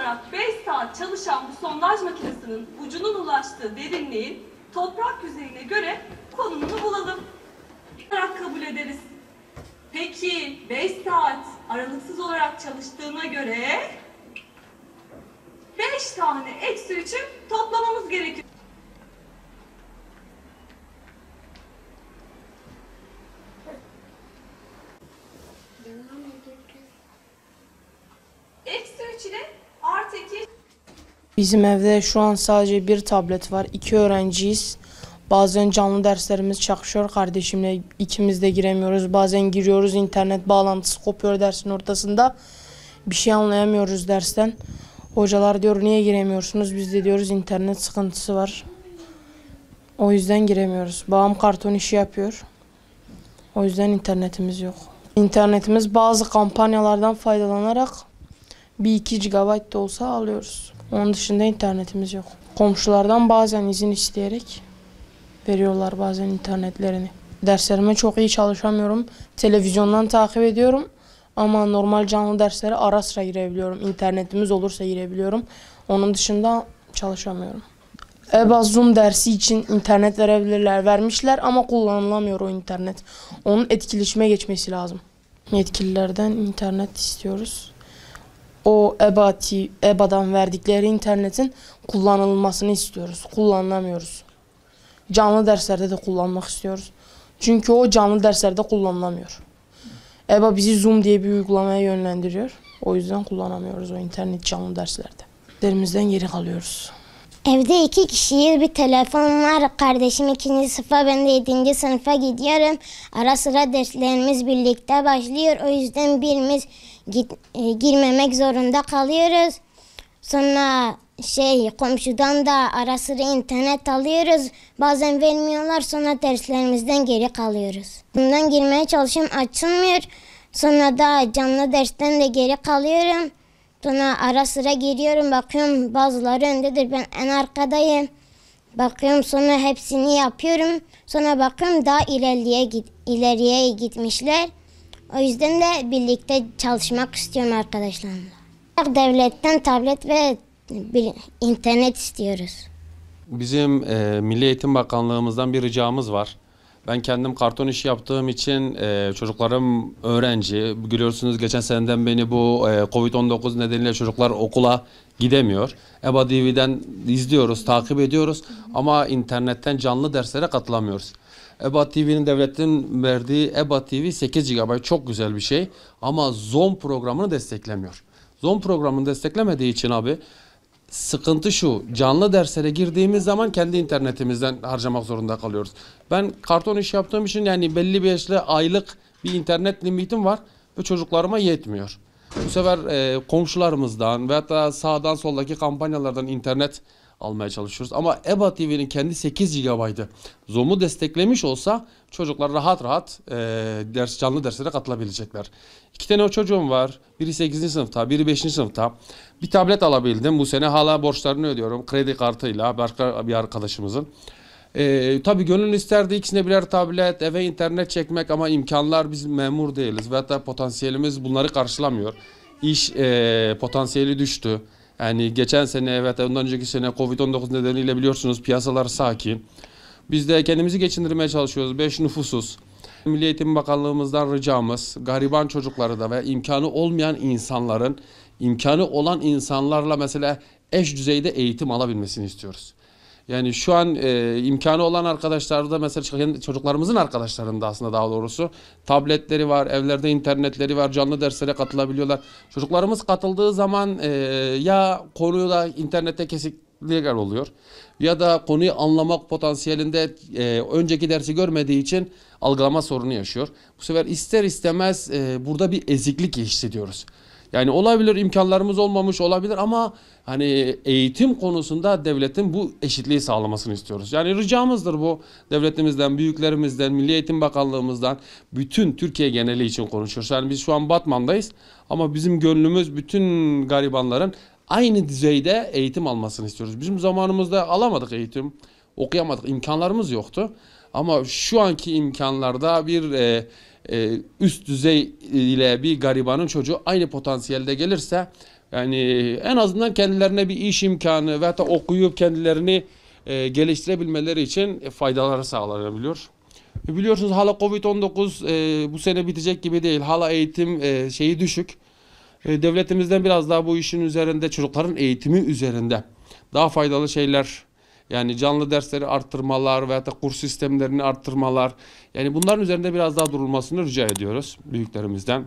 olarak 5 saat çalışan bu sondaj makinesinin ucunun ulaştığı derinliğin toprak yüzeyine göre konumunu bulalım. Olarak kabul ederiz. Peki 5 saat aralıksız olarak çalıştığına göre 5 tane eksi 3'ü toplamamız gerekiyor. Eksi 3 ile artı 2. Bizim evde şu an sadece bir tablet var. 2 öğrenciyiz. Bazen canlı derslerimiz çakışıyor. Kardeşimle ikimiz de giremiyoruz. Bazen giriyoruz, internet bağlantısı kopuyor dersin ortasında. Bir şey anlayamıyoruz dersten. Hocalar diyor niye giremiyorsunuz? Biz de diyoruz internet sıkıntısı var. O yüzden giremiyoruz. Babam karton işi yapıyor. O yüzden internetimiz yok. İnternetimiz bazı kampanyalardan faydalanarak 1-2 GB da olsa alıyoruz. Onun dışında internetimiz yok. Komşulardan bazen izin isteyerek veriyorlar bazen internetlerini. Derslerime çok iyi çalışamıyorum. Televizyondan takip ediyorum. Ama normal canlı derslere ara sıra girebiliyorum. İnternetimiz olursa girebiliyorum. Onun dışında çalışamıyorum. EBA Zoom dersi için internet verebilirler. Vermişler ama kullanılamıyor o internet. Onun etkileşime geçmesi lazım. Yetkililerden internet istiyoruz. O EBA'dan verdikleri internetin kullanılmasını istiyoruz. Kullanılamıyoruz. Canlı derslerde de kullanmak istiyoruz. Çünkü o canlı derslerde kullanılamıyor. EBA bizi Zoom diye bir uygulamaya yönlendiriyor. O yüzden kullanamıyoruz o internet canlı derslerde. Derslerimizden geri kalıyoruz. Evde 2 kişiyiz. Bir telefon var. Kardeşim 2. sınıfa, ben de 7. sınıfa gidiyorum. Ara sıra derslerimiz birlikte başlıyor. O yüzden birimiz girmemek zorunda kalıyoruz. Sonra komşudan da ara sıra internet alıyoruz. Bazen vermiyorlar. Sonra derslerimizden geri kalıyoruz. Bundan girmeye çalışıyorum. Açılmıyor. Sonra da canlı dersten de geri kalıyorum. Sonra ara sıra giriyorum, bakıyorum bazıları öndedir, ben en arkadayım. Bakıyorum sonra hepsini yapıyorum. Sonra bakıyorum daha ileriye gitmişler. O yüzden de birlikte çalışmak istiyorum arkadaşlarımla. Devletten tablet ve internet istiyoruz. Bizim Milli Eğitim Bakanlığımızdan bir ricamız var. Ben kendim karton işi yaptığım için çocuklarım öğrenci. Biliyorsunuz geçen seneden beri bu Covid-19 nedeniyle çocuklar okula gidemiyor. EBA TV'den izliyoruz, takip ediyoruz ama internetten canlı derslere katılamıyoruz. EBA TV'nin devletin verdiği EBA TV 8 GB çok güzel bir şey ama Zoom programını desteklemiyor. Zoom programını desteklemediği için abi sıkıntı şu, canlı derslere girdiğimiz zaman kendi internetimizden harcamak zorunda kalıyoruz. Ben karton iş yaptığım için yani belli bir aylık bir internet limitim var ve çocuklarıma yetmiyor. Bu sefer komşularımızdan ve hatta sağdan soldaki kampanyalardan internet almaya çalışıyoruz. Ama EBA TV'nin kendi 8 GB'ı Zoom'u desteklemiş olsa çocuklar rahat rahat canlı derslere katılabilecekler. 2 tane o çocuğum var. Biri 8. sınıfta, biri 5. sınıfta. Bir tablet alabildim. Bu sene hala borçlarını ödüyorum. Kredi kartıyla başka bir arkadaşımızın. Tabii gönül isterdi ikisine birer tablet, eve internet çekmek ama imkanlar, biz memur değiliz. Ve hatta potansiyelimiz bunları karşılamıyor. İş potansiyeli düştü. Yani geçen sene evet ondan önceki sene Covid-19 nedeniyle biliyorsunuz piyasalar sakin. Biz de kendimizi geçindirmeye çalışıyoruz. 5 nüfusuz. Milli Eğitim Bakanlığımızdan ricamız gariban çocukları da ve imkanı olmayan insanların imkanı olan insanlarla mesela eş düzeyde eğitim alabilmesini istiyoruz. Yani şu an imkanı olan arkadaşlarda mesela çocuklarımızın arkadaşlarında aslında daha doğrusu tabletleri var, evlerde internetleri var, canlı derslere katılabiliyorlar. Çocuklarımız katıldığı zaman ya konuda internette kesiklikler oluyor ya da konuyu anlamak potansiyelinde önceki dersi görmediği için algılama sorunu yaşıyor. Bu sefer ister istemez burada bir eziklik hissediyoruz. Yani olabilir, imkanlarımız olmamış olabilir ama hani eğitim konusunda devletin bu eşitliği sağlamasını istiyoruz. Yani ricamızdır bu, devletimizden, büyüklerimizden, Milli Eğitim Bakanlığımızdan, bütün Türkiye geneli için konuşuyoruz. Yani biz şu an Batman'dayız ama bizim gönlümüz bütün garibanların aynı düzeyde eğitim almasını istiyoruz. Bizim zamanımızda alamadık eğitim, okuyamadık, imkanlarımız yoktu. Ama şu anki imkanlarda bir üst düzey ile bir garibanın çocuğu aynı potansiyelde gelirse Yani en azından kendilerine bir iş imkanı veya da okuyup kendilerini geliştirebilmeleri için faydaları sağlanabiliyor. Biliyorsunuz hala Covid-19 bu sene bitecek gibi değil. Hala eğitim şeyi düşük. Devletimizden biraz daha bu işin üzerinde, çocukların eğitimi üzerinde daha faydalı şeyler, yani canlı dersleri arttırmalar veya da kurs sistemlerini arttırmalar, yani bunların üzerinde biraz daha durulmasını rica ediyoruz büyüklerimizden.